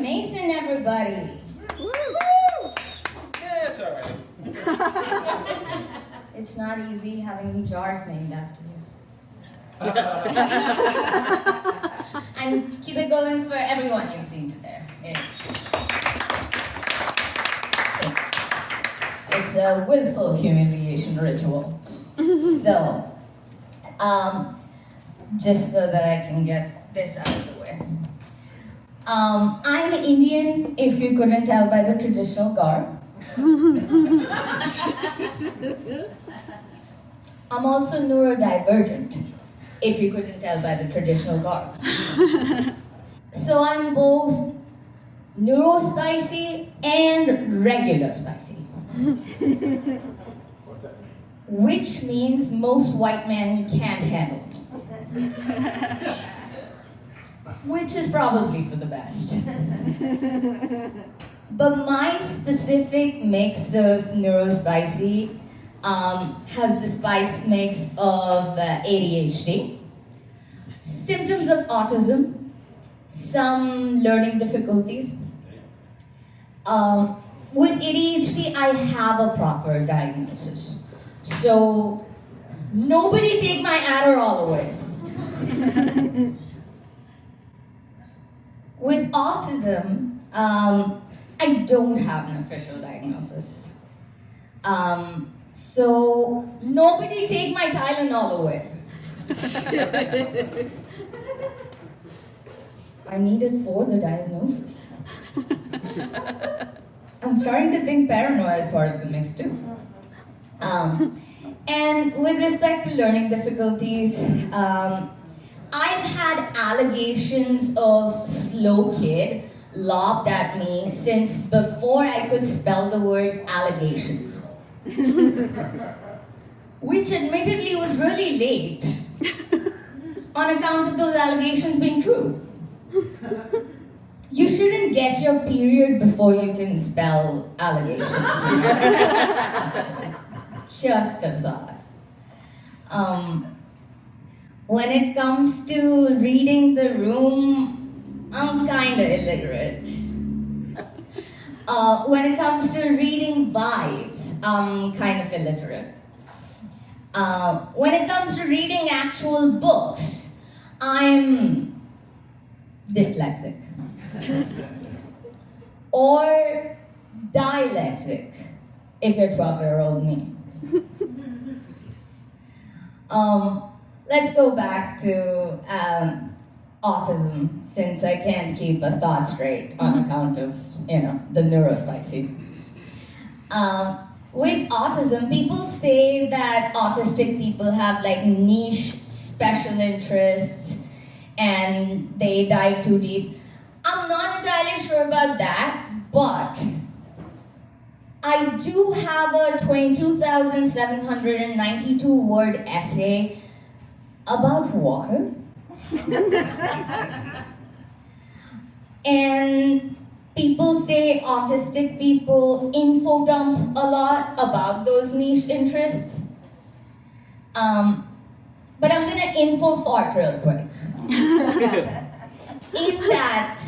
Mason, everybody. Yeah, it's all right. It's not easy having jars named after you. And keep it going for everyone you've seen today. It's a willful humiliation ritual. So, just so that I can get this out of the way. I'm Indian, if you couldn't tell by the traditional garb. I'm also neurodivergent, if you couldn't tell by the traditional garb. So I'm both neurospicy and regular spicy. Which means most white men can't handle me. Which is probably for the best. But my specific mix of neurospicy has the spice mix of ADHD, symptoms of autism, some learning difficulties. With ADHD, I have a proper diagnosis. So, nobody take my Adderall away. With autism, I don't have an official diagnosis. So, nobody take my Tylenol away. I need it for the diagnosis. I'm starting to think paranoia is part of the mix too. And with respect to learning difficulties, I've had allegations of slow kid lobbed at me since before I could spell the word allegations. Which admittedly was really late on account of those allegations being true. You shouldn't get your period before you can spell allegations. Just a thought. When it comes to reading the room, I'm kind of illiterate. When it comes to reading vibes, I'm kind of illiterate. When it comes to reading actual books, I'm dyslexic. Or dilexic, if you're 12-year-old me. Let's go back to autism, since I can't keep a thought straight on account of, the neurospicy. With autism, people say that autistic people have like niche special interests and they dive too deep. I'm not entirely sure about that, but I do have a 22,792 word essay about water. And people say autistic people info dump a lot about those niche interests. But I'm gonna info fart real quick. In that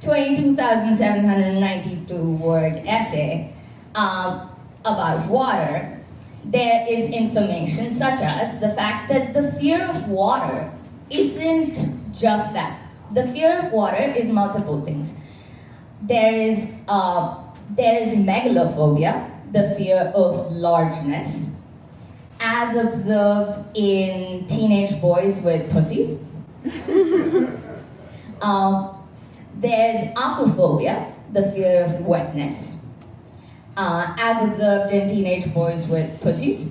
22,792 word essay about water, there is information such as the fact that the fear of water isn't just that. The fear of water is multiple things. There is megalophobia, the fear of largeness, as observed in teenage boys with pussies. There's aquaphobia, the fear of wetness, as observed in teenage boys with pussies.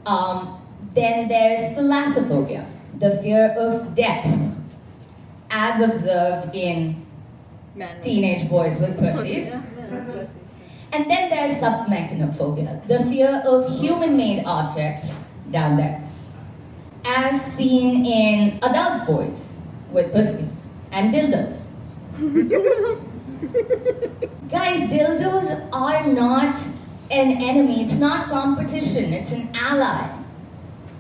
Then there's thalassophobia, the fear of depth, as observed in teenage boys with pussies. And then there's submechanophobia, the fear of human-made objects down there, as seen in adult boys with pussies and dildos. Guys, dildos are not an enemy, it's not competition, it's an ally.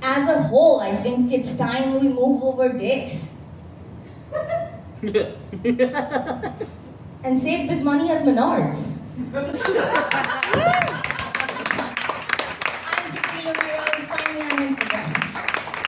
As a whole, I think it's time we move over dicks. and save big money at Menards.